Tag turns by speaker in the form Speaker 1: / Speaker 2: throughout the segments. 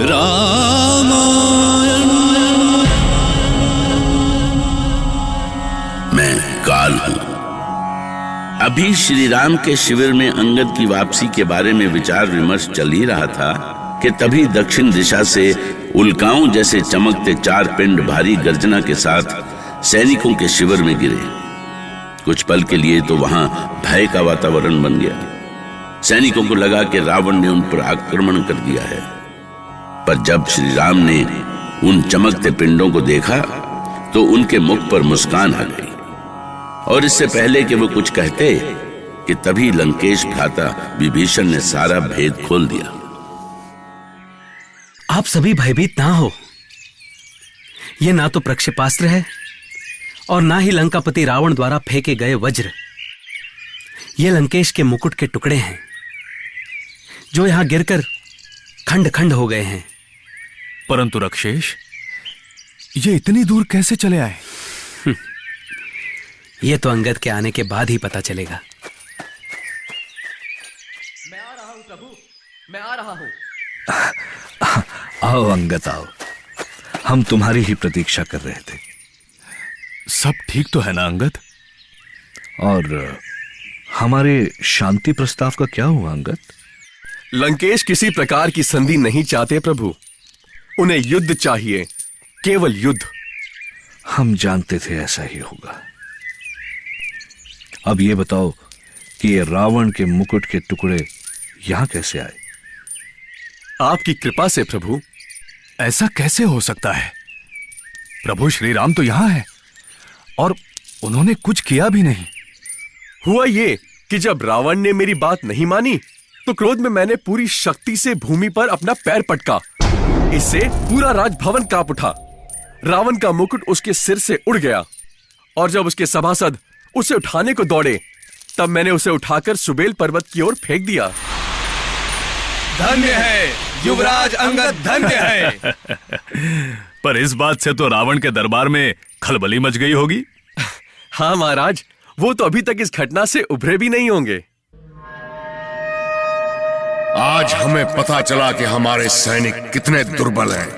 Speaker 1: रामायण।
Speaker 2: मैं काल हूं। अभी श्री राम के शिविर में अंगद की वापसी के बारे में विचार विमर्श चल ही रहा था कि तभी दक्षिण दिशा से उल्काओं जैसे चमकते 4 पिंड भारी गर्जना के साथ सैनिकों के शिविर में गिरे। कुछ पल के लिए तो वहां भय का वातावरण बन गया। सैनिकों को लगा कि रावण ने उन पर आक्रमण कर दिया है। पर जब श्री राम ने उन चमकते पिंडों को देखा तो उनके मुख पर मुस्कान आ गई। और इससे पहले कि वो कुछ कहते कि तभी लंकेश भ्राता विभीषण ने सारा भेद खोल दिया।
Speaker 3: आप सभी भयभीत ना हो। यह ना तो प्रक्षेपास्त्र है और ना ही लंकापति रावण द्वारा फेंके गए वज्र। ये लंकेश के मुकुट के टुकड़े हैं जो यहां गिरकर खंड खंड हो गए हैं।
Speaker 4: परंतु रक्षेश, ये इतनी दूर कैसे चले आए?
Speaker 3: ये तो अंगद के आने के बाद ही पता चलेगा।
Speaker 5: मैं आ रहा हूं प्रभु, मैं आ रहा हूं।
Speaker 6: आओ अंगद आओ, हम तुम्हारी ही प्रतीक्षा कर रहे थे।
Speaker 4: सब ठीक तो है ना अंगद?
Speaker 6: और हमारे शांति प्रस्ताव का क्या हुआ अंगद?
Speaker 7: लंकेश किसी प्रकार की संधि नहीं चाहते प्रभु। उन्हें युद्ध चाहिए, केवल युद्ध।
Speaker 6: हम जानते थे ऐसा ही होगा। अब ये बताओ कि ये रावण के मुकुट के टुकड़े यहां कैसे आए?
Speaker 7: आपकी कृपा से प्रभु।
Speaker 4: ऐसा कैसे हो सकता है? प्रभु श्री राम तो यहां है और उन्होंने कुछ किया भी नहीं।
Speaker 7: हुआ ये कि जब रावण ने मेरी बात नहीं मानी तो क्रोध में मैंने पूरी शक्ति से भूमि पर अपना पैर पटका। इससे पूरा राजभवन कांप उठा। रावण का मुकुट उसके सिर से उड़ गया और जब उसके सभासद उसे उठाने को दौड़े तब मैंने उसे उठाकर सुबेल पर्वत की ओर फेंक दिया।
Speaker 4: धन्य है युवराज अंगद, धन्य है। पर इस बात से तो रावण के दरबार में खलबली मच गई होगी।
Speaker 7: हाँ महाराज, वो तो अभी तक इस घटना से उभरे भी नहीं होंगे।
Speaker 8: आज हमें पता चला कि हमारे सैनिक कितने दुर्बल हैं।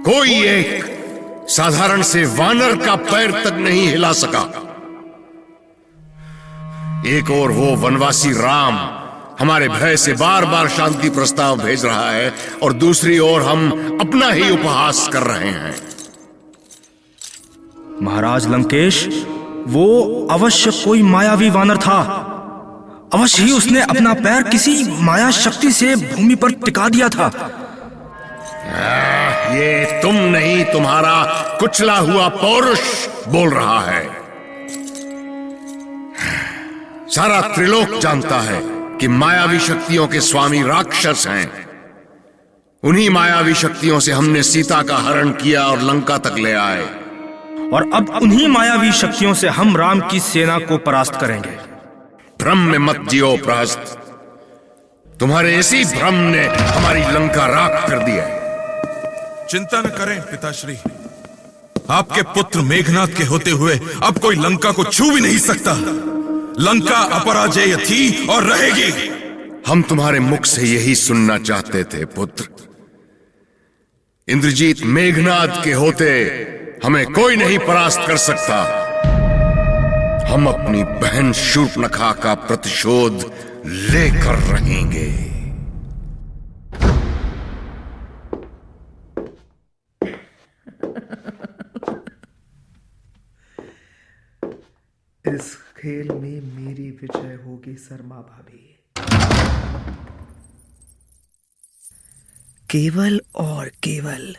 Speaker 8: कोई एक साधारण से वानर का पैर तक नहीं हिला सका। एक और वो वनवासी राम हमारे भय से बार बार शांति प्रस्ताव भेज रहा है और दूसरी ओर हम अपना ही उपहास कर रहे हैं।
Speaker 9: महाराज लंकेश, वो अवश्य कोई मायावी वानर था। अवश्य ही उसने अपना पैर किसी माया शक्ति से भूमि पर टिका दिया था।
Speaker 8: ये तुम नहीं, तुम्हारा कुचला हुआ पौरुष बोल रहा है। सारा त्रिलोक जानता है कि मायावी शक्तियों के स्वामी राक्षस हैं। उन्हीं मायावी शक्तियों से हमने सीता का हरण किया और लंका तक ले आए।
Speaker 9: और अब उन्हीं मायावी शक्तियों से हम राम की सेना को परास्त करेंगे।
Speaker 8: भ्रम में मत जियो प्रहस्त। तुम्हारे इसी भ्रम ने हमारी लंका राख कर दी है।
Speaker 10: चिंता न करें पिताश्री, आपके पुत्र मेघनाथ के होते हुए अब कोई लंका को छू भी नहीं सकता। लंका अपराजेय थी और रहेगी।
Speaker 8: हम तुम्हारे मुख से यही सुनना चाहते थे पुत्र। इंद्रजीत मेघनाथ के होते हमें कोई नहीं परास्त कर सकता। हम अपनी बहन शूर्पणखा का प्रतिशोध लेकर रहेंगे।
Speaker 11: इस खेल में मेरी विजय होगी शर्मा भाभी। केवल और केवल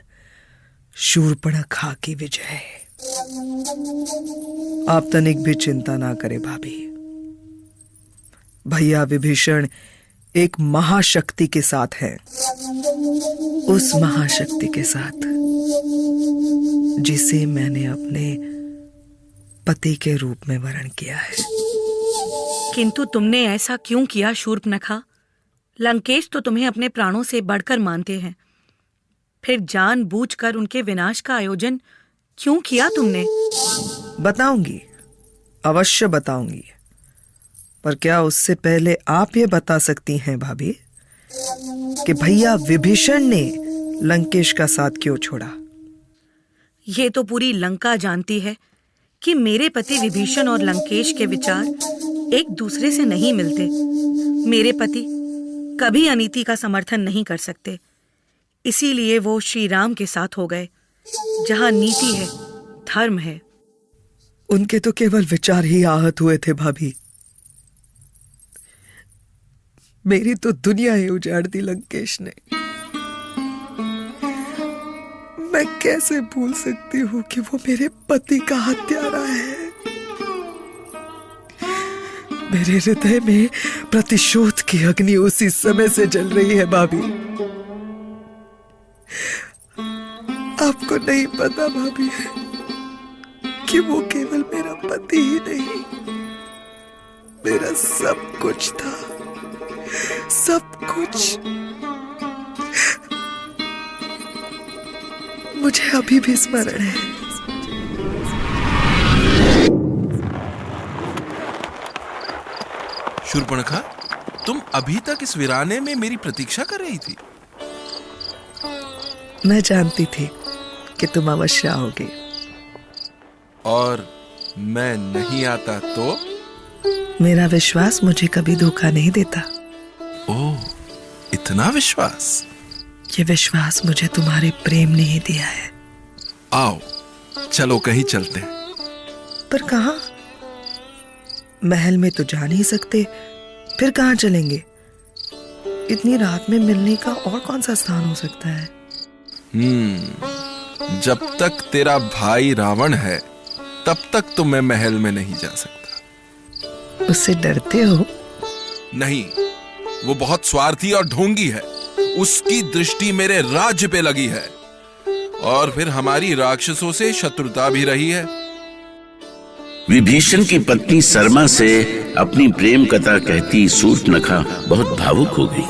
Speaker 11: शूर्पणखा की विजय। आप तनिक भी चिंता ना करें भाभी। भैया विभीषण एक महाशक्ति के साथ हैं। उस महाशक्ति के साथ जिसे मैंने अपने पति के रूप में वरण किया है।
Speaker 12: किंतु तुमने ऐसा क्यों किया शूर्पणखा? लंकेश तो तुम्हें अपने प्राणों से बढ़कर मानते हैं, फिर जानबूझकर उनके विनाश का आयोजन क्यों किया तुमने?
Speaker 11: बताऊंगी, अवश्य बताऊंगी, पर क्या उससे पहले आप ये बता सकती हैं भाभी कि भैया विभीषण ने लंकेश का साथ क्यों छोड़ा।
Speaker 12: ये तो पूरी लंका जानती है कि मेरे पति विभीषण और लंकेश के विचार एक दूसरे से नहीं मिलते। मेरे पति कभी अनीति का समर्थन नहीं कर सकते, इसीलिए वो श्री राम के साथ हो गए। जहां नीति है, धर्म है।
Speaker 11: उनके तो केवल विचार ही आहत हुए थे भाभी। मेरी तो दुनिया ही उजाड़ दी लंकेश ने। मैं कैसे भूल सकती हूँ कि वो मेरे पति का हत्यारा है। मेरे हृदय में प्रतिशोध की अग्नि उसी समय से जल रही है भाभी। आपको नहीं पता भाभी कि वो केवल मेरा पति ही नहीं, मेरा सब कुछ था, सब कुछ। मुझे अभी भी स्मरण है।
Speaker 10: शूर्पणखा, तुम अभी तक इस वीराने में मेरी प्रतीक्षा कर रही थी।
Speaker 11: मैं जानती थी कि तुम अवश्य आओगे।
Speaker 10: और मैं नहीं आता तो?
Speaker 11: मेरा विश्वास मुझे कभी धोखा नहीं देता।
Speaker 10: ओह, इतना विश्वास?
Speaker 11: ये विश्वास मुझे तुम्हारे प्रेम ने ही दिया है।
Speaker 10: आओ, चलो कहीं चलते हैं।
Speaker 11: पर कहाँ? महल में तो जा नहीं सकते, फिर कहाँ चलेंगे? इतनी रात में मिलने का और कौन सा स्थान हो सकता है?
Speaker 10: जब तक तेरा भाई रावण है, तब तक तो मैं महल में नहीं जा सकता।
Speaker 11: उससे डरते हो?
Speaker 10: नहीं, वो बहुत स्वार्थी और ढोंगी है। उसकी दृष्टि मेरे राज्य पे लगी है, और फिर हमारी राक्षसों से शत्रुता भी रही है।
Speaker 2: विभीषण की पत्नी सरमा से अपनी प्रेम कथा कहती शूर्पणखा बहुत भावुक हो गई।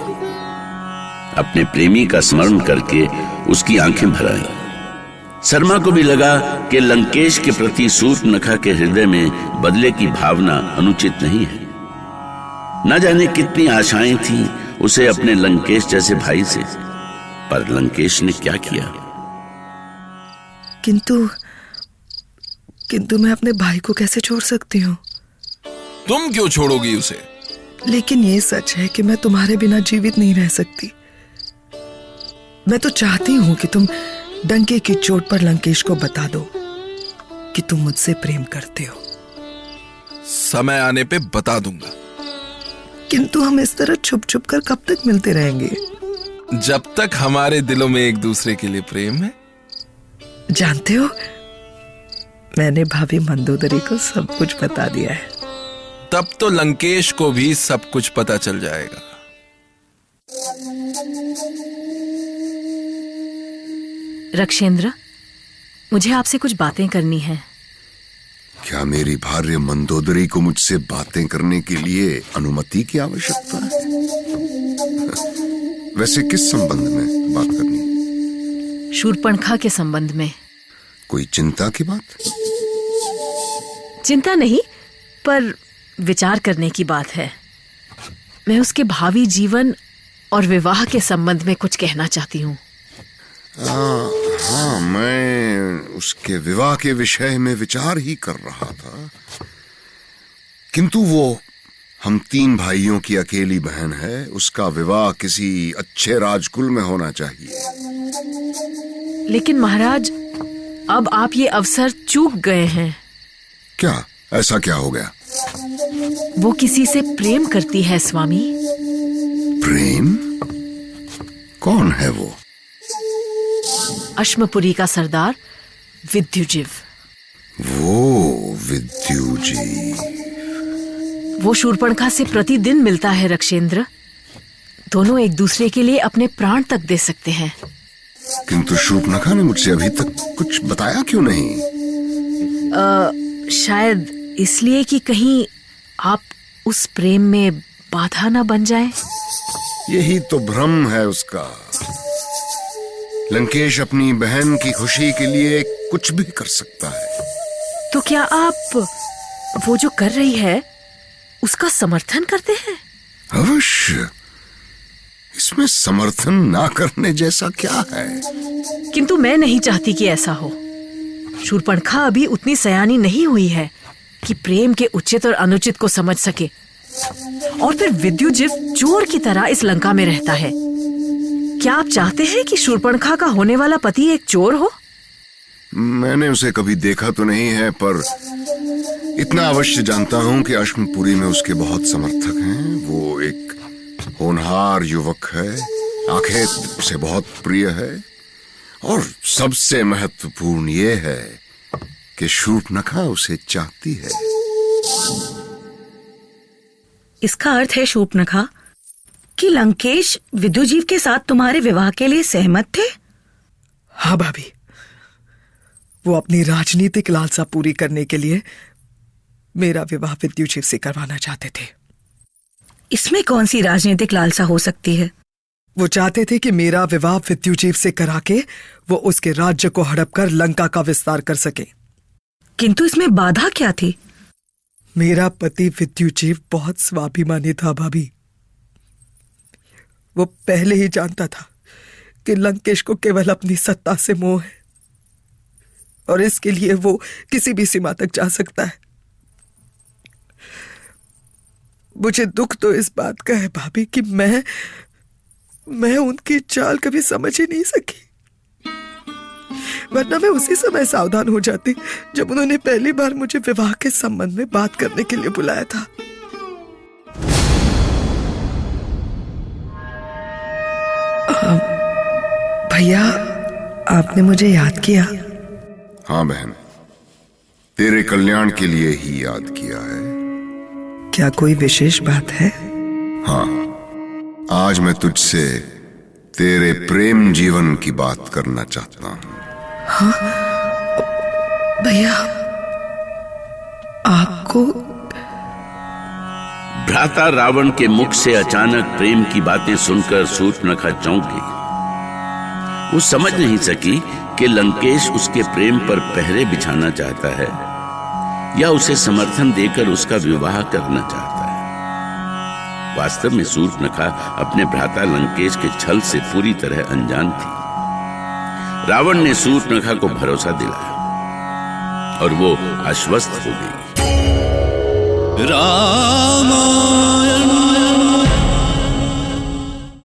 Speaker 2: अपने प्रेमी का स्मरण करके उसकी आंखें भर आईं। सरमा को भी लगा कि लंकेश के प्रति शूर्पणखा के हृदय में बदले की भावना अनुचित नहीं है। न जाने कितनी आशाएं थीं उसे अपने लंकेश जैसे भाई से, पर लंकेश ने क्या किया।
Speaker 11: किंतु मैं अपने भाई को कैसे छोड़ सकती हूँ?
Speaker 10: तुम क्यों छोड़ोगी उसे?
Speaker 11: लेकिन ये सच है कि मैं तुम्हारे बिना जीवित नहीं रह सकती। मैं तो चाहती हूँ कि तुम डंके की चोट पर लंकेश को बता दो कि तुम मुझसे प्रेम करते हो।
Speaker 10: समय आने पे बता दूंगा।
Speaker 11: किंतु हम इस तरह छुप छुप कर कब तक मिलते रहेंगे?
Speaker 10: जब तक हमारे दिलों में एक दूसरे के लिए प्रेम है।
Speaker 11: जानते हो, मैंने भाभी मंदोदरी को सब कुछ बता दिया है।
Speaker 10: तब तो लंकेश को भी सब कुछ पता चल जाएगा।
Speaker 1: रक्षेंद्र, मुझे आपसे कुछ बातें करनी है।
Speaker 8: क्या मेरी भार्य मंदोदरी को मुझसे बातें करने के लिए अनुमति की आवश्यकता है? वैसे किस संबंध में बात करनी है?
Speaker 1: शूर्पणखा के संबंध में।
Speaker 8: कोई चिंता की बात?
Speaker 1: चिंता नहीं, पर विचार करने की बात है। मैं उसके भावी जीवन और विवाह के संबंध में कुछ कहना चाहती हूँ।
Speaker 8: हाँ, मैं उसके विवाह के विषय में विचार ही कर रहा था, किंतु वो हम 3 भाइयों की अकेली बहन है। उसका विवाह किसी अच्छे राजकुल में होना चाहिए।
Speaker 1: लेकिन महाराज, अब आप ये अवसर चूक गए हैं।
Speaker 8: क्या? ऐसा क्या हो गया?
Speaker 1: वो किसी से प्रेम करती है स्वामी।
Speaker 8: प्रेम? कौन है वो?
Speaker 1: अश्मपुरी का सरदार विद्युजीव।
Speaker 8: वो विद्युजीव?
Speaker 1: वो शूर्पणखा से प्रतिदिन मिलता है रक्षेंद्र। दोनों एक दूसरे के लिए अपने प्राण तक दे सकते हैं।
Speaker 8: किंतु शूर्पणखा ने मुझसे अभी तक कुछ बताया क्यों नहीं?
Speaker 1: शायद इसलिए कि कहीं आप उस प्रेम में बाधा न बन जाए।
Speaker 8: यही तो भ्रम है उसका। लंकेश अपनी बहन की खुशी के लिए कुछ भी कर सकता है।
Speaker 1: तो क्या आप वो जो कर रही है उसका समर्थन करते हैं?
Speaker 8: अवश्य। इसमें समर्थन ना करने जैसा क्या है?
Speaker 1: किंतु मैं नहीं चाहती कि ऐसा हो। शूर्पणखा अभी उतनी सयानी नहीं हुई है कि प्रेम के उचित और अनुचित को समझ सके। और फिर विद्युजीव चोर की तरह इस लंका में रहता है। क्या आप चाहते हैं कि शूर्पणखा का होने वाला पति एक चोर हो?
Speaker 8: मैंने उसे कभी देखा तो नहीं है, पर इतना अवश्य जानता हूं कि अश्मपुरी में उसके बहुत समर्थक हैं। वो एक होनहार युवक है, आखेट उसे बहुत प्रिय है, और सबसे महत्वपूर्ण ये है कि शूर्पणखा उसे चाहती है।
Speaker 12: इसका अर्थ है शूर्पणखा कि लंकेश विद्युजीव के साथ तुम्हारे विवाह के लिए सहमत थे?
Speaker 11: हाँ भाभी, वो अपनी राजनीतिक लालसा पूरी करने के लिए मेरा विवाह विद्युजीव से करवाना चाहते थे।
Speaker 12: इसमें कौन सी राजनीतिक लालसा हो सकती है?
Speaker 11: वो चाहते थे कि मेरा विवाह विद्युजीव से करा के वो उसके राज्य को हड़प कर लंका का विस्तार कर सके।
Speaker 12: किंतु इसमें बाधा क्या थी?
Speaker 11: मेरा पति विद्युजीव बहुत स्वाभिमानी था भाभी। वो पहले ही जानता था कि लंकेश को केवल अपनी सत्ता से मोह है, और इसके लिए वो किसी भी सीमा तक जा सकता है। मुझे दुख तो इस बात का है भाभी कि मैं उनकी चाल कभी समझ ही नहीं सकी, वरना मैं उसी समय सावधान हो जाती जब उन्होंने पहली बार मुझे विवाह के संबंध में बात करने के लिए बुलाया था। भैया, आपने मुझे याद किया?
Speaker 8: हाँ बहन, तेरे कल्याण के लिए ही याद किया है।
Speaker 11: क्या कोई विशेष बात है?
Speaker 8: हाँ, आज मैं तुझसे तेरे प्रेम जीवन की बात करना चाहता हूँ।
Speaker 11: हाँ भैया, आपको?
Speaker 2: भ्राता रावण के मुख से अचानक प्रेम की बातें सुनकर शूर्पणखा चौंक गई। वो समझ नहीं सकी कि लंकेश उसके प्रेम पर पहरे बिछाना चाहता है या उसे समर्थन देकर उसका विवाह करना चाहता है। वास्तव में शूर्पणखा अपने भ्राता लंकेश के छल से पूरी तरह अनजान थी। रावण ने शूर्पणखा को भरोसा दिलाया और वो आश्वस्त हो गई।
Speaker 13: रामायण